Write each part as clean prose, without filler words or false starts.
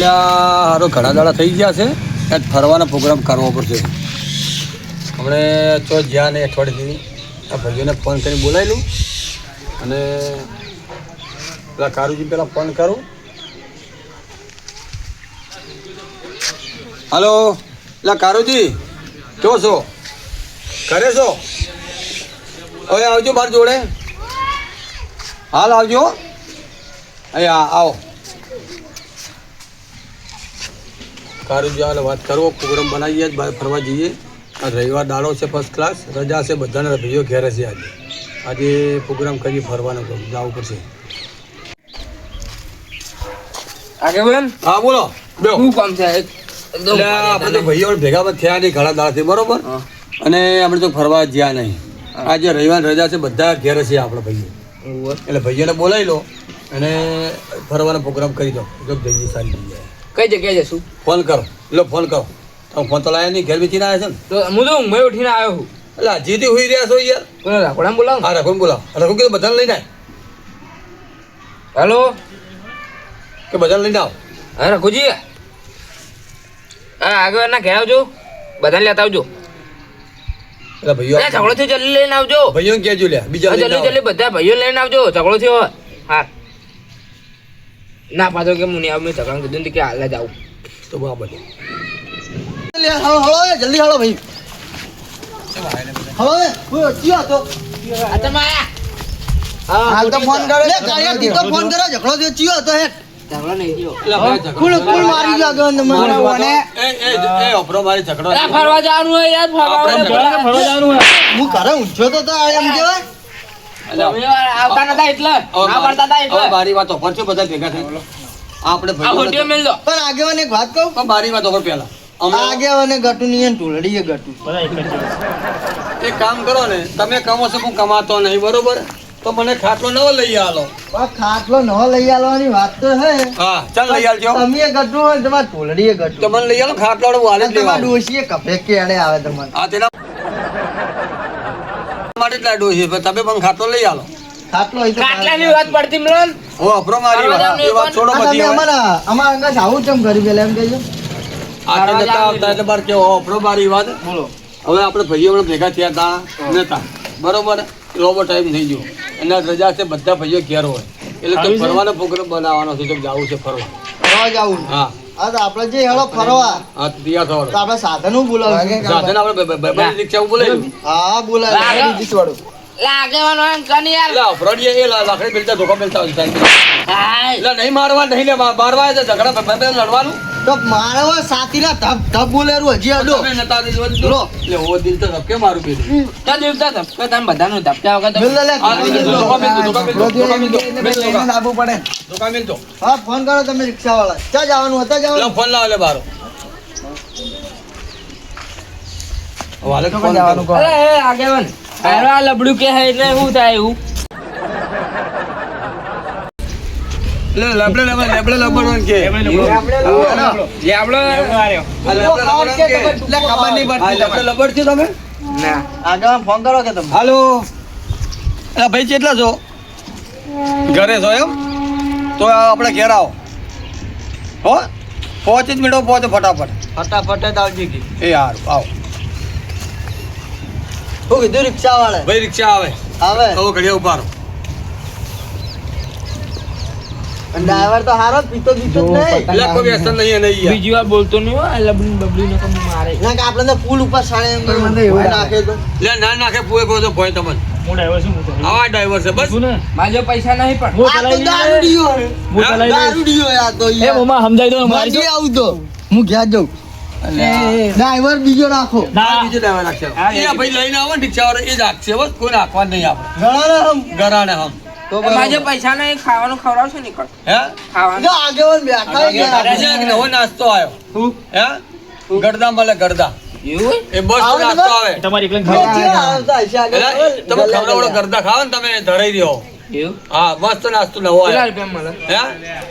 એટલે હારો ઘણા દાડા થઈ ગયા છે ત્યાં ફરવાનો પ્રોગ્રામ કરવો પડશે. આપણે તો જ્યાં ને અઠવાડિયેથી આ ભાઈઓને ફોન કરીને બોલાવી લઉં અને પેલા કારુજી પેલા ફોન કરું. હલો, પેલા કારુજી જો છો? ઘરે છો? હવે આવજો મારી જોડે, હાલ આવજો. અહીંયા આવો. કારુજી આવે વાત કરવો, પ્રોગ્રામ બનાવીએ, બહાર ફરવા જઈએ. આ રવિવાર દાડો છે, ફર્સ્ટ ક્લાસ રજા છે, બધાના ભાઈઓ ઘેર છે. આજે પ્રોગ્રામ કરીએ, ફરવાનો જવું પડશે. આગેવાન હા બોલો. શું કામ છે? એટલે આપણે તો ભાઈઓ ભેગા થયા નહીં ઘણા દાડાથી, બરોબર, અને આપણે તો ફરવા જ્યાં નહીં. આજે રવિવાર રજા છે, બધા ઘેર છે આપણે ભાઈઓ, એટલે ભાઈઓને બોલાવી લો અને ફરવાનો પ્રોગ્રામ કરી દો. જો જઈએ સારી જગ્યાએ. કઈ જગ્યાએ જશું? ફોન કરો, લો ફોન કરો. તમે ફોન તો લાયા નહીં, ઘેર બેસીને આવ્યા છે ને? તો હું તો ઊંઘમાં ઉઠીને આવ્યો છું. એટલે હજીથી હોઈ રહ્યા છો યાર? બોલો રાખોડા બોલાવો. હા રઘુને બોલાવો. રઘુ કે બધાને લઈને આવ, હેલો, કે બધાને લઈને આવ. હા રઘુજી, હા આગેવાનના ઘેર આવજો, બધાને લેતા આવજો. એટલે ભાઈઓ ઝઘડો થયો જલ્દી લઈને આવજો. ભાઈઓને કહેજો લે, બીજા જલ્દી જલ્દી બધા ભાઈઓ લઈને આવજો. ઝઘડો થયો. હા ના પાછો કે હું નહીં આવું, મેં ઝઘડા કીધું ને કે હાલ જ આવું. તો બરાબર. જલ્દી હાલો ભાઈ. હવે ચિયો હતો? આ તમે આયા? હાલ તો ફોન કરો. લે કાયા તું તો ફોન કરો. ઝઘડો થયો ચિયો હતો હે? ઝઘડો નહીં થયો. કુલ મારી ગયો આગળ મને ઓને. એ ઓપરો મારી ઝઘડો. અરે ફરવા જવાનું હોય યાર, ફરવા જવાનું હોય. હું ઘરે ઊંચો તો એમ કેવાય. તમે આવતા નતા એટલે આવડતા હતા એટલે. બારી વાતો પર છો બધા ભેગા થઈ. આપણે આ હોટીઓ મેલ દો. પણ આગેવાને એક વાત કહું. પણ બારી વાતો પર પેલા આગેવાને ગટુ ની ટોલડી એ ગટુ. એક કામ કરો ને, તમે કમો છો, હું કમાતો નહીં, બરોબર, તો મને ખાટલો નવો લઈ આલો. ખાટલો ન લઈ આલવાની વાત તો હે. હા ચાલ લઈ આલજો. તમે એ ગટુ હોય તમારે ટોલડી એ ગટુ. તો મને લઈ આલો ખાટલો વાલે જ તમારે લેવા. ડોશી કપે કેડે આવે તમને. હા તેના માટે જ લાડો છે, પણ તમે પણ ખાટલો લઈ આલો. ખાટલો હોય તો કાટલાની વાત પડતી મલન. ઓ અપરો મારી વાત, એ વાત છોડો તમે બધી હવે. અમારા અંગા આવું ચમ કરી પેલા એમ કહેજો. આજે નતા આવતા એટલે બાર કેવો અપરો મારી વાત. બોલો. હવે આપણે ભાઈઓ હમણાં ભેગા થયા તા નતા, બરોબર, રોબો ટાઈમ થઈ ગયો, એના રજા છે, બધા ભાઈઓ ઘેર હોય, એટલે તો ફરવાનો પ્રોગ્રામ બનાવવાનો છે, તો જવું છે ફરવા. ફરવા જાવું. હા હા તો આપણે જે હેળો ફરવા હા તૈયાર તો થવાનું. આપણે સાધનો બોલાવશું. સાધન આપણે ભાઈબંધ રિક્ષા બોલાવી. હા બોલાવે જીતવાડું. લાગેવાનો એમ કની યાર. એટલે અફરોડીએ એ લાકડી બેલતા ધોકા બેલતા હોય સાહેબ. હાય. એટલે નહીં મારવા, નહીં લે મારવા છે, ઝઘડા ભાઈ લડવાનું. તો મારવા સાતીના ધબ ધબ બોલેરું હજી અડો. તમે નતા દિલવા દીધો. લો. એટલે ઓ દિલ તો ધબકે મારું બેરું. તો દેવતા ધબકે તમે બધાનું ધબક્યા વગર તો મિલ લે હા, ધોકા મેલતો, ધોકા મેલતો, ધોકા મેલતો, આપવું પડે. ધોકા મેલતો. હા ફોન કરો તમે રિક્ષા વાળા. ક્યાં જવાનું હતા એટલે જવાનું? ફોન લાવ લે બારો. વાલે ફોન જવાનું કરો. કહો. અરે એ આગેવાન અરે આ લબડું કે હે એટલે શું થાય એવું? લે લેબડે લબડવાનું કે. લેબડો આ લેબડે લબડવાનું કે. એટલે ખબર નહીં આ પડતી લેબડે લબડ છો તમે? ના આગળ ફોન કરો કે તમે. હાલો. અલા ભાઈ કેટલા છો? ઘરે છો એમ? તો આપણે ઘેર આવો હો. 5 જ મિનિટો પહોંચો ફટાફટ. ફટાફટ જ આવજી કી. એ યાર આવો. હું કીધું રિક્ષા વાળા ભાઈ રિક્ષા આવે. આવે. તો ઘડિયા ઉભા રહો. ડ્રાઈવર તો હારો જ પીતો જ નહીં. એટલે કોઈ વ્યસન નહીં નહીં યાર. બીજી વાર બોલતો નહીં હો. આ લબડું બબડું ને કમ મારે. ના કે આપણે તો પુલ ઉપર સાડે એમ એવું નાખે તો. લે ના નાખે પૂએ કહો તો ભોય તમને. આવા ડ્રાઈવર છે બસ. માજો પૈસા નહીં પણ આ તો દારૂડિયો હે. દારૂડિયો હે આ તો યાર. મારી આવું તો હું ઘેર જાઉં. ડ્રાઈવર બીજો રાખો. બીજો ડ્રાઈવર રાખશે. એ ભાઈ લઈને આવો ને રિક્ષા વાળો એ જ રાખશે બસ, કોઈ નાખવા નહીં આપણે. ઘણા હમ ગરાને હમ. તો માજો પૈસા નહીં, ખાવાનું ખવડાવશો નહીં કર હે ખાવાનું. જો આગેવાન બેઠા અરે છે કે નવો નાસ્તો આવ્યો. હે ગરદા મળે ગરદા. એવું એ બસ નાસ્તો આવે. આવતા હશે એટલે આગળ. તમે ખવડાવડો ગરદા ખાવ ને તમે ધરાઈ રહ્યો. એવું હા મસ્ત નાસ્તો નવો કેટલા આવ્યો. રૂપિયા મળે? હે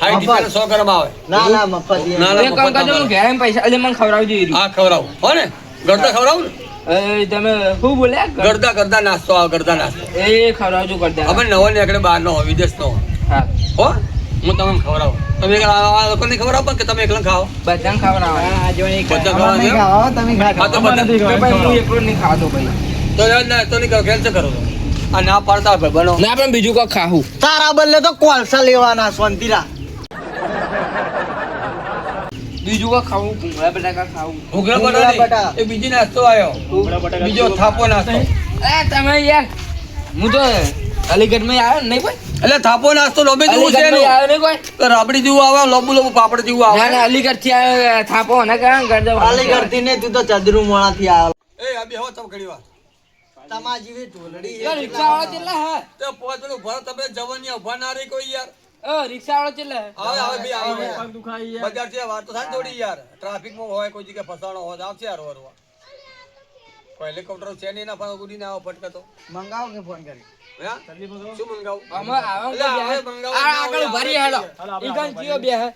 60 100 ગ્રામ આવે. ના ના મફત ના, એક કામ કરજો, હું ઘરે આવીને પૈસા એટલે મને ખવડાવજો એ હા ખવડાવું હો ને. ગરદા ખવડાવું ને. તમે શું બોલ્યા? ગરદા નાસ્તો આવે, ગરદા નાસ્તો. એ ખવડાવજો કરતા. અમે નવો નીકળે બહાર નો વિદેશ નો હા હો. હું તમને ખવડાવું. તમે આ લોકોને ખબર આપો કે તમે એકલા ખાઓ બધાને ખવડાવવાના. આ જો એક બધા અમારે નહીં ખાવા, તમે હા, તો ખાઓ. બધા- તો ભાઈ હું એકલો નહીં ખાતો ભાઈ. તો યાર ના તો નહીં કરો ખેલ છે કરો તો. આ ના પાડતા ભાઈ બનો ના પણ બીજું કોઈ ખાવું. તારા બદલે તો કોલસા લેવાના શાંતિરા. બીજું કોઈ ખાવું. ભૂંગળા બટાકા ખાવું. ભૂંગળા ભૂંગળા બટાકા બટાકા. એ બીજી નાસ્તો આવ્યો બીજો થાપો નાસ્તો અરે તમે યાર હું તો અલીગઢમાં આવ્યો ને નહીં કોઈ. એટલે થાપો નાસ્તો લોબી જેવું છે અલીગઢમાં એનું. આવ્યો નહીં કોઈ. તો રાબડી જેવું આવે લોબુ લોબુ પાપડ જેવું ના આવે ના અલીગઢથી આવ્યો થાપો ને કારણ ગરદો અલીગઢથી ને તું તો ચદરુ મોણાથી આવેલો. એ આ બે હો તમે ઘડી વાર તમાર જેવી ઢોલડી યાર રિક્ષાવાળો કેટલા હે? તો પોતનું ભર તમે જવાની ઉભા ના રહી કોઈ યાર રિક્ષાવાળો કેટલા હે? આવે બે આવે બજાર થી વાત તો થાય ને થોડી યાર ટ્રાફિક માં હોય કોઈ જગ્યાએ ફસાણો હોય તો આવશે યાર વરવા કોઈ હેલિકોપ્ટર છે નહીં ના પણ ઉડીને આવો ફટકતો મંગાવો કે ફોન કરી. હા શું મંગાવું આમાં આવા એટલે કોઈ આવે બે હે? મંગાવું, આ આગળ ઉભા રહી હેડો. ઈ કાન જીઓ બે હે.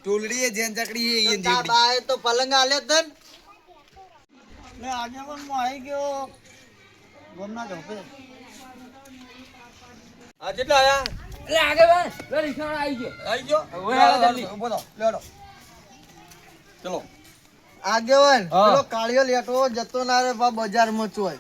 ઢોલડી એ જેન ચકડી એ તા બાએ તો પલંગ આલ્યો તન લે આગે પણ મો આવી ગયો ગોમના ઢોપે. હા કેટલા આયા એટલે આગળ વાળ. લો રિક્ષાવાળો આવી ગયો. આવી ગયો હવે હાલો જલ્દી. ઉભો થો લેડો ચલો આગેવાન હા. પેલો કાળિયો લેટો જતો ના રે બા બજારમાં ચોય.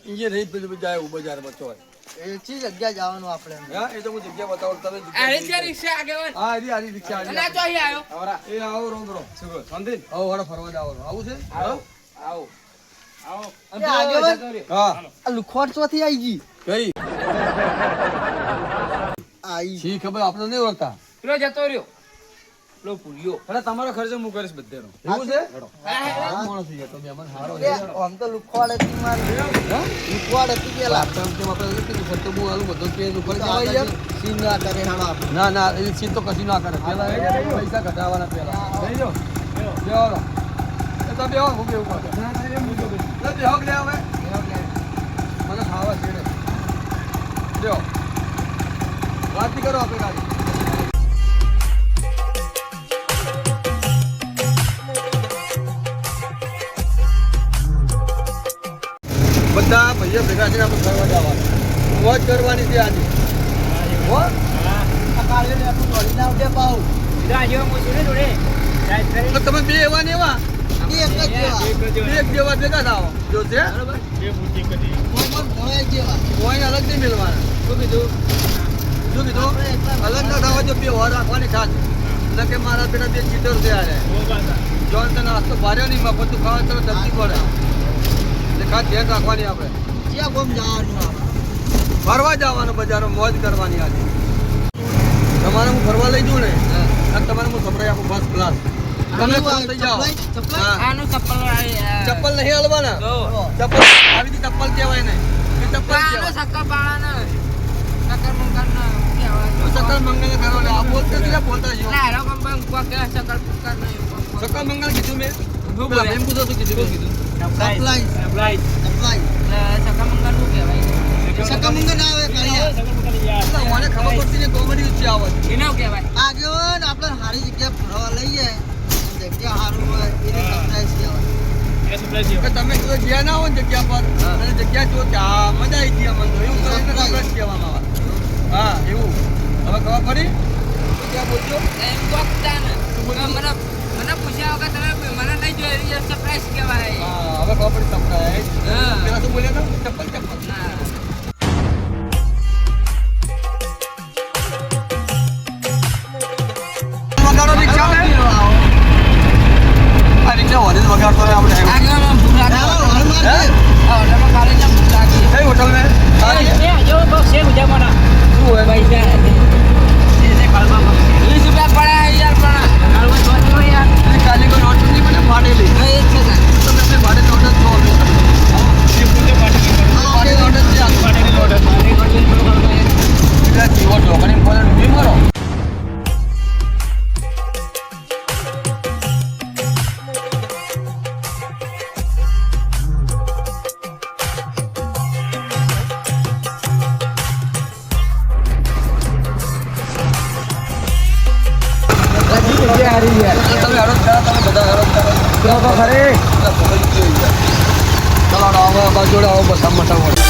અહીંયા રહી પેલું જાય એવું બજાર બચો હોય એ ચી જગ્યા જવાનું આપણે હા એ તો હું જગ્યા બતાવું તમે આ જગ્યા રીતે રિક્ષા આગળ વાળ. હા આરી રિક્ષા અને આ તો અહીં આવ્યો. એ આવો રોમ રો શાંતિ આવો વાળો ફરવા જવાનું આવું છે આવો. આવો. એ આગેવાન હા આ લુખવાડ ચોથી આવી ગઈ કઈ આઈ શી ખબર આપણે નહીં ઓળખતા પેલો જતો રહ્યો. પેલો ભૂલ્યો. એટલે તમારો ખર્ચો હું કરીશ બધેનો એવું છે આ માણસ છે તો મહેમાન હારો એ આમ તો લુખવાડ હતી મારી લુખવાડ હતી પેલા ખર્ચો બહુ આલું બધો કે ઉપર તો જવાય યાર સીન ના કરે હાલો આપણે. ના ના એ સીન તો કશું ના કરે પેલા પૈસા કઢાવવાના પેલા લઈ લો બેહો એ તો બેહો હું બેહું પાછો લે બેહો કે હવે મને ખાવા છેડે બેહો વાત નહીં કરો આપણે ગાડી બધા ભાઈઓ ભેગા થઈને આપણે ફરવા જવાનું મોજ કરવાની છે આજે હો આ કાળિયો લેટો દોડીને આવજે પાઉ. તો તમે બે એવા ને એવા એક જ જેવા એક જેવા ભેગા થાવ જો છે મોહમ્મદ ભોય જેવા. કોઈ અલગ નહીં મિલવાના શું કીધું અલગ ના થવા જો બે વાર રાખવાની ખાસ એટલે કે મારા પેલા બે ચીટર છે યારે જોન તને નાસ્તો ભાર્યો નહીં મફત તું ખાવા તો ધરતી પડે એટલે ખાસ ધ્યાન રાખવાની આપણે જ્યાં ગોમ જવાનું આપણે. ફરવા જવાનું બજારો મોજ કરવાની આજે તમારે હું ફરવા લઈ જઉં ને અને તમારે હું સંભળાઈ આપું ફર્સ્ટ ક્લાસ તમે ખુશ થઈ જાઓ ચપલાઈ? હા. આનું ચપ્પલ ચપ્પલ નહીં હલવાના તો. ચપ્પલ આવી રીતે ચપ્પલ કહેવાય ને એ ચપ્પલ આનું કહેવાય શક્કર પાળાના શક્કર મંકાના કહેવાય. સકલ મંગલ કરો લે આ બોલતા નથી બોલતા જો ના હેરો કંપન કોક કે શક્કર પુકાર નહીં. સકલ મંગલ કીધું મેં શું બોલે? એમ પૂછો શું કીધું ચપલાઈ. ચપલાઈ. શક્કર મંકાન શું કહેવાય? શકમંગ ના આવે કાળિયા. એટલે મને ખબર પડતી ને કોમેડી ઉચ્ચ આવે એને શું કહેવાય? આગેવાન આપણે સારી જગ્યા ફરવા લઈએ જગ્યા સારું હોય એને સરપ્રાઈઝ કહેવાય. કે તમે કોઈ ગયા ના હોય ને જગ્યા પર અને જગ્યા જો કે આ મજા આવી ગઈ અમને તો એવું કરીને સરપ્રાઈઝ કહેવામાં આવે હા એવું હવે ખબર પડી શું ક્યાં બોલજો એમ કોક તાને. મને પૂછ્યા વગર તમે મને નહીં જોઈ એ સરપ્રાઈઝ કહેવાય. હા હવે ખબર પડી સરપ્રાઈઝ હા. પેલા શું બોલ્યા હતા ચપ્પલ ચપ્પલ ના. વગાડો રિક્ષા ને આ રિક્ષા હોને વગાડતો હોય આપણે આગળમાં ભૂખ લાગી. ચાલો, હળ મારજે. હે? આ હોટલમાં કાલે જ્યાં ભૂખ લાગી. કઈ હોટલ મેં સારી છે? શું હોય પૈસા? 20 રૂપિયા પડ્યા યાર પણ કાલમાં જોવા જેવો યાર. એની કાલી કોઈ નોટ નથી મને ફાટેલી હા, એ જ છે સાહેબ. તમે આપણે ભાડે નોટ જ છો અમે ભાડે નોટ જ છે આ. એટલે જીવો ઢોકળી બોલે ઊભી મારો તમે હરોજ કરો તમે બધા હરોજ કરો ખરે ચલો હવે બાજુ જોડે આવો બધા મોટા મોટા